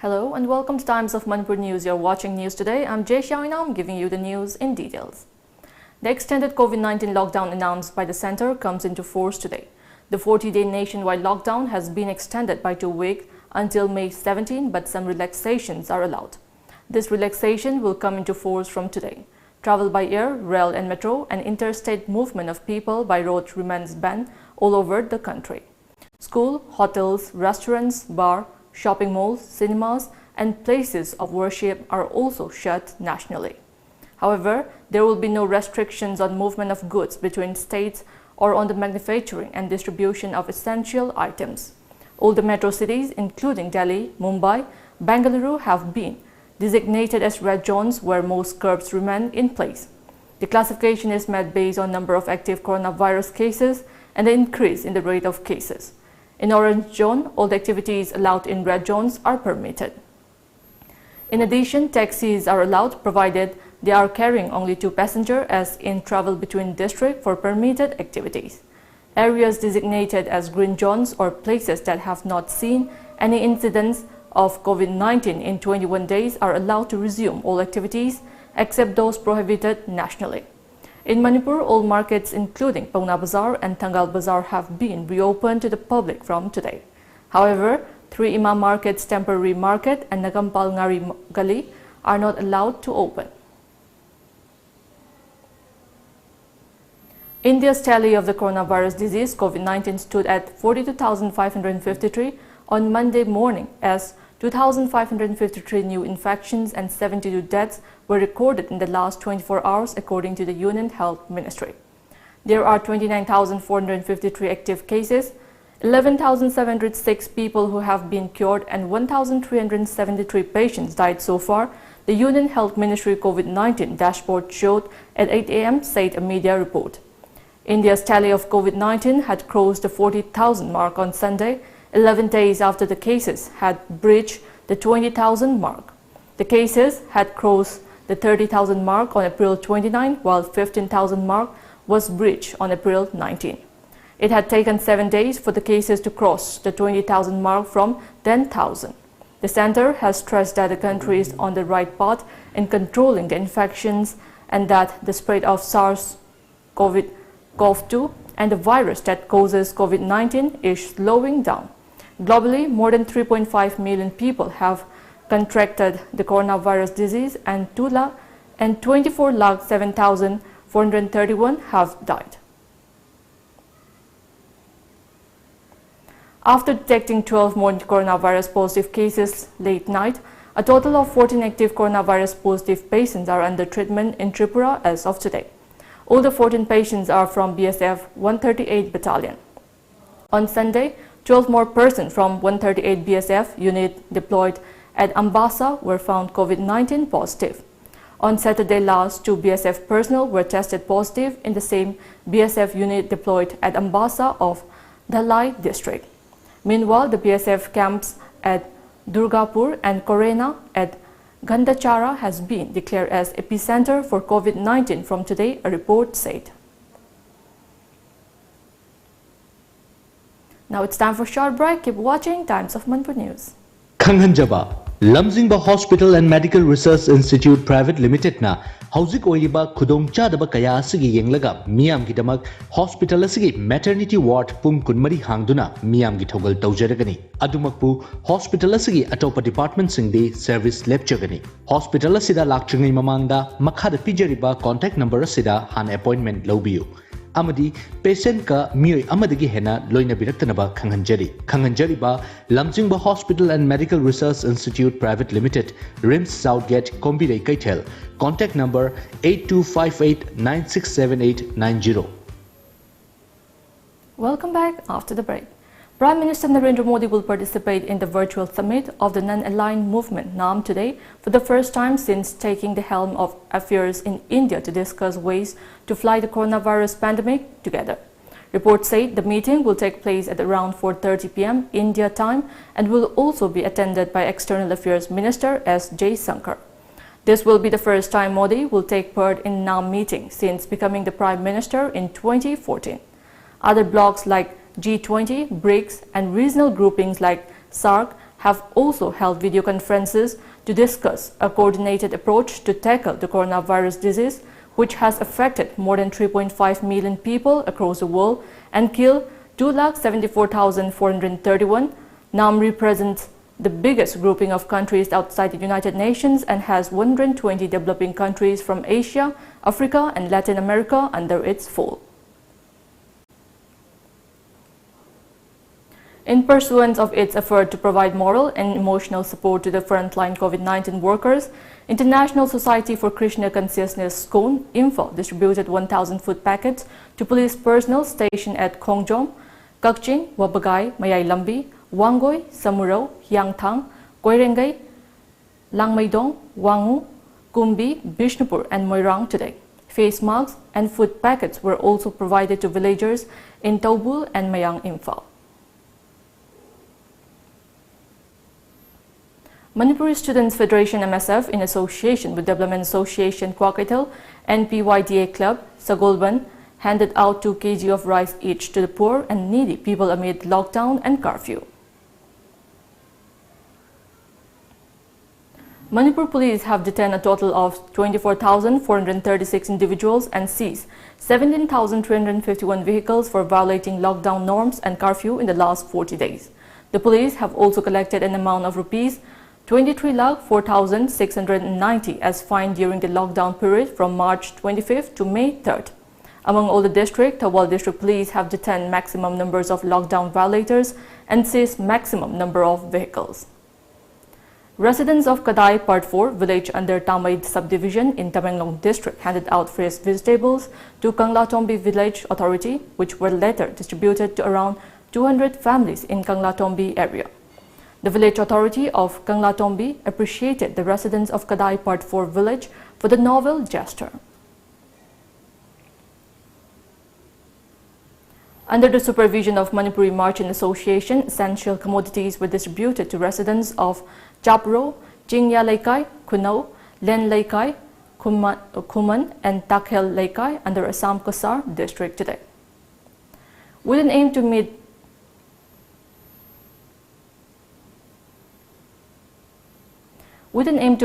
Hello and welcome to Times of Manipur News. You're watching News Today. I'm JESSIA, and I'm giving you the news in details. The extended COVID-19 lockdown announced by the center comes into force today. The 40-day nationwide lockdown has been extended by 2 weeks until May 17, but some relaxations are allowed. This relaxation will come into force from today. Travel by air, rail and metro and interstate movement of people by road remains banned all over the country. School, hotels, restaurants, bar, shopping malls, cinemas, and places of worship are also shut nationally. However, there will be no restrictions on movement of goods between states or on the manufacturing and distribution of essential items. All the metro cities, including Delhi, Mumbai, Bengaluru, have been designated as red zones where most curbs remain in place. The classification is made based on number of active coronavirus cases and the increase in the rate of cases. In orange zone, all the activities allowed in red zones are permitted. In addition, taxis are allowed provided they are carrying only 2 passengers as in travel between districts for permitted activities. Areas designated as green zones or places that have not seen any incidents of COVID-19 in 21 days are allowed to resume all activities except those prohibited nationally. In Manipur, all markets including Pauna Bazaar and Tangal Bazaar have been reopened to the public from today. However, 3 Imam Markets, Temporary Market and Nagampal Ngari Gali are not allowed to open. India's tally of the coronavirus disease COVID-19 stood at 42,553 on Monday morning as 2,553 new infections and 72 deaths were recorded in the last 24 hours according to the Union Health Ministry. There are 29,453 active cases, 11,706 people who have been cured and 1,373 patients died so far, the Union Health Ministry COVID-19 dashboard showed at 8 a.m., said a media report. India's tally of COVID-19 had crossed the 40,000 mark on Sunday, 11 days after the cases had breached the 20,000 mark. The cases had crossed the 30,000 mark on April 29, while 15,000 mark was breached on April 19. It had taken 7 days for the cases to cross the 20,000 mark from 10,000. The center has stressed that the country is on the right path in controlling the infections and that the spread of SARS-CoV-2 and the virus that causes COVID-19 is slowing down. Globally, more than 3.5 million people have contracted the coronavirus disease and 24,07,431 have died. After detecting 12 more coronavirus positive cases late night, a total of 14 active coronavirus positive patients are under treatment in Tripura as of today. All the 14 patients are from BSF 138 Battalion. On Sunday, 12 more persons from 138 BSF unit deployed at Ambassa were found COVID-19 positive. On Saturday last, 2 BSF personnel were tested positive in the same BSF unit deployed at Ambassa of Dhalai district. Meanwhile, the BSF camps at Durgapur and Korena at Gandachara has been declared as epicenter for COVID-19 from today, a report said. Now it's time for a short break. Keep watching Times of Manipur News. Kanghanjaba, Lamjingba Hospital and Medical Research Institute Private Limited na Hauzik Oiriba Kudong Chadaba Kaya Asigi Yenglaga Miam Gidamak Hospital Asigi Maternity Ward Pung Kunmari Hangduna Miam Gitogal Taujaragani Adumakpu Hospital Asigi Atopa Department Singdi Service Lepchagani Hospital Asida Lakchangi Mamanda Makhada Pijariba Contact Number Asida Han Appointment Lobiu Amadi patient ka mioi amadagi hena loina biraktanaba khanghanjari ba Lamjingba Hospital and Medical Research Institute Private Limited, RIMS Southgate, Kombirei Kaitel. Contact number 8258967890. Welcome back after the break. Prime Minister Narendra Modi will participate in the virtual summit of the Non-Aligned Movement NAM today for the first time since taking the helm of affairs in India to discuss ways to fight the coronavirus pandemic together. Reports say the meeting will take place at around 4:30 p.m. India time and will also be attended by External Affairs Minister S. Jaishankar. This will be the first time Modi will take part in NAM meeting since becoming the Prime Minister in 2014. Other blocs like G20, BRICS and regional groupings like SAARC have also held video conferences to discuss a coordinated approach to tackle the coronavirus disease, which has affected more than 3.5 million people across the world and killed 274,431. NAM represents the biggest grouping of countries outside the United Nations and has 120 developing countries from Asia, Africa and Latin America under its fold. In pursuance of its effort to provide moral and emotional support to the frontline COVID-19 workers, International Society for Krishna Consciousness (SCON) Info distributed 1,000 food packets to police personnel stationed at Khongjom, Kakching, Wabagay, Mayay Lambi, Wangoy, Samuro, Yangthang, Koirengay, Langmaidong, Wangu, Kumbi, Bishnupur and Moirang today. Face masks and food packets were also provided to villagers in Taubul and Mayang Imphal. Manipuri Students Federation MSF, in association with Development Association Kwakaital and PYDA Club, Sagolban, handed out 2 kg of rice each to the poor and needy people amid lockdown and curfew. Manipur police have detained a total of 24,436 individuals and seized 17,351 vehicles for violating lockdown norms and curfew in the last 40 days. The police have also collected an amount of rupees 23,04,690 as fine during the lockdown period from March 25th to May 3rd. Among all the districts, Thawal District Police have detained maximum numbers of lockdown violators and seized maximum number of vehicles. Residents of Kadai Part 4 village under Tamay subdivision in Tamenglong district handed out fresh vegetables to Kanglatombi village authority, which were later distributed to around 200 families in Kanglatombi area. The village authority of Kanglatombi appreciated the residents of Kadai Part 4 village for the novel gesture. Under the supervision of Manipuri Merchant Association, essential commodities were distributed to residents of Chapro, Jingya Laikai, Kunau, Len Laikai, Kuman and Takhel Laikai under Assam Kasar district today. With an aim to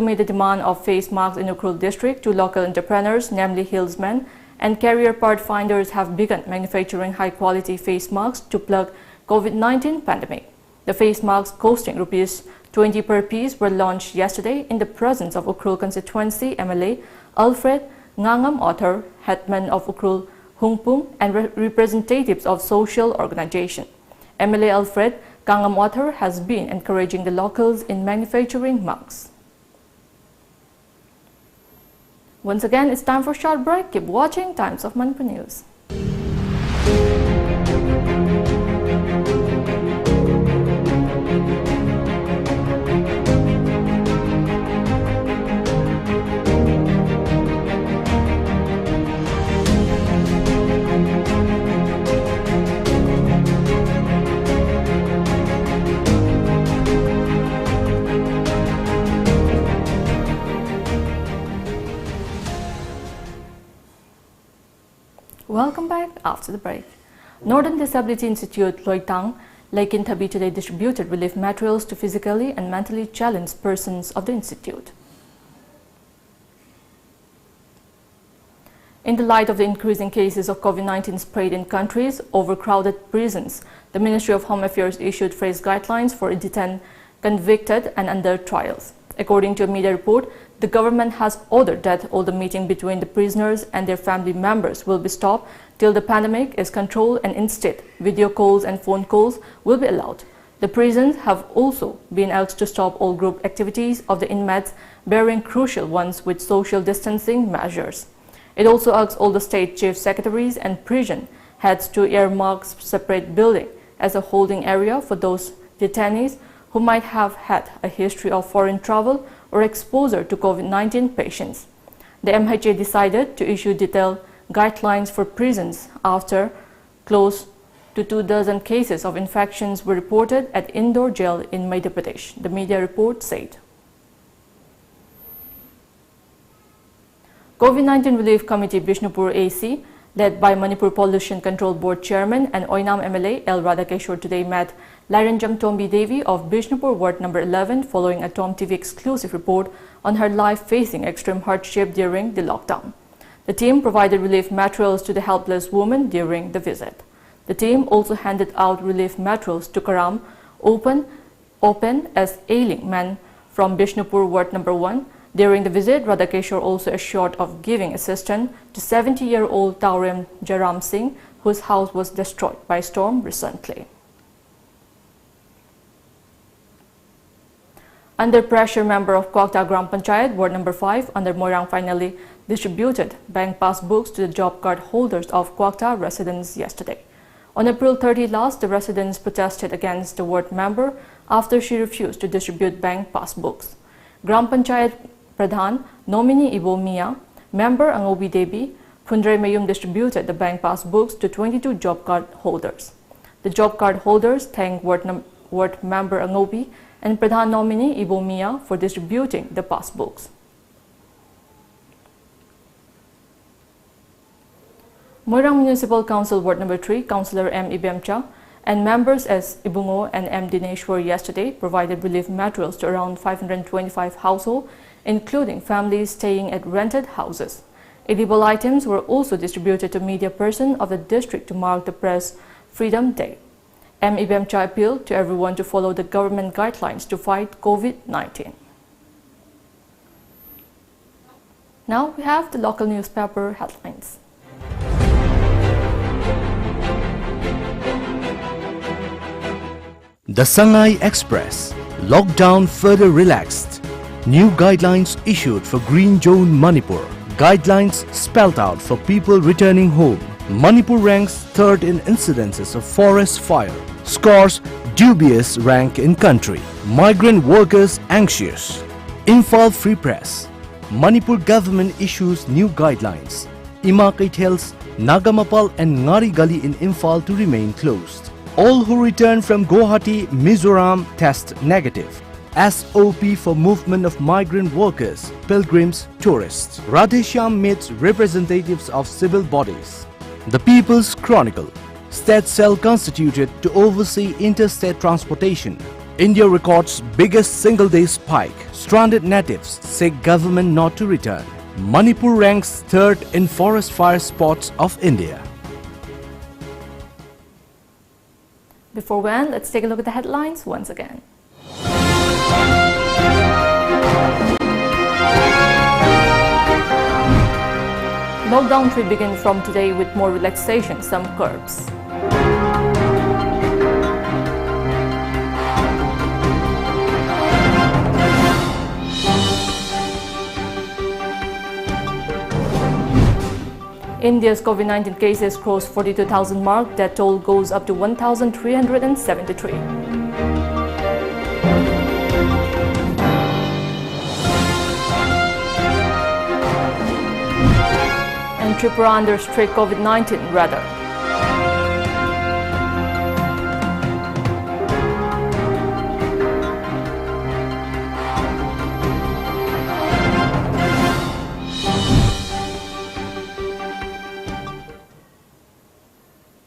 meet the demand of face masks in Ukhrul district, 2 local entrepreneurs, namely Hillsmen and Carrier Part Finders, have begun manufacturing high-quality face masks to plug COVID-19 pandemic. The face masks costing Rs 20 per piece were launched yesterday in the presence of Ukhrul constituency MLA Alfred Ngangam Author, Hetman of Ukhrul Hungpung and representatives of social organization. MLA Alfred Ngangam Author has been encouraging the locals in manufacturing masks. Once again, it's time for a short break. Keep watching Times of Manipur News. Welcome back after the break. Northern Disability Institute Loitang, Laikin Thabi today distributed relief materials to physically and mentally challenged persons of the institute. In the light of the increasing cases of COVID-19 spread in countries, overcrowded prisons, the Ministry of Home Affairs issued fresh guidelines for detained, convicted and under trials. According to a media report, the government has ordered that all the meeting between the prisoners and their family members will be stopped till the pandemic is controlled, and instead video calls and phone calls will be allowed. The prisons have also been asked to stop all group activities of the inmates, bearing crucial ones with social distancing measures. It also asks all the state chief secretaries and prison heads to earmark separate building as a holding area for those detainees who might have had a history of foreign travel or exposure to COVID-19 patients. The MHA decided to issue detailed guidelines for prisons after close to 24 cases of infections were reported at Indore jail in Madhya Pradesh, the media report said. COVID-19 Relief Committee Bishnupur AC, led by Manipur Pollution Control Board Chairman and OINAM MLA L. Radhakeshwar, today met Laranjam Tombi Devi of Bishnupur Ward number 11 following a Tom TV exclusive report on her life facing extreme hardship during the lockdown. The team provided relief materials to the helpless woman during the visit. The team also handed out relief materials to Karam, open as ailing man from Bishnupur Ward number 1. During the visit, Radhakeshwar also assured of giving assistance to 70-year-old Taurem Jaram Singh, whose house was destroyed by a storm recently. Under pressure, member of Kwakta Gram Panchayat, Ward number 5, under Moirang finally distributed bank passbooks to the job card holders of Kwakta residents yesterday. On April 30 last, the residents protested against the ward member after she refused to distribute bank passbooks. Gram Panchayat Pradhan, nominee Ibo Mia, member Angobi Devi, Phundray Mayum distributed the bank passbooks to 22 job card holders. The job card holders thanked ward member Angobi and Pradhan nominee Ibo Mia for distributing the passbooks. Moirang Municipal Council Ward number 3, Councillor M. Ibemcha and members S. Ibungo and M. Dineshwar yesterday provided relief materials to around 525 households, including families staying at rented houses. Edible items were also distributed to media persons of the district to mark the Press Freedom Day. M. Ibemcha appealed to everyone to follow the government guidelines to fight COVID-19. Now we have the local newspaper headlines. The Shanghai Express. Lockdown further relaxed. New guidelines issued for Green Zone Manipur. Guidelines spelled out for people returning home. Manipur ranks third in incidences of forest fire. Scores dubious rank in country. Migrant workers anxious. Imphal Free Press. Manipur government issues new guidelines. Imakait tells Nagamapal and Ngari Gali in Imphal to remain closed. All who return from Guwahati, Mizoram test negative. SOP for movement of migrant workers, pilgrims, tourists. Radheshyam meets representatives of civil bodies. The People's Chronicle. State cell constituted to oversee interstate transportation. India records biggest single-day spike. Stranded natives say government not to return. Manipur ranks third in forest fire spots of India. Before we end, let's take a look at the headlines once again. Lockdown 3 begins from today with more relaxation, some curbs. India's COVID-19 cases cross 42,000 mark. Death toll goes up to 1,373. And Tripura under strict COVID-19 radar.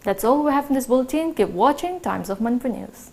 That's all we have in this bulletin. Keep watching Times of Manipur News.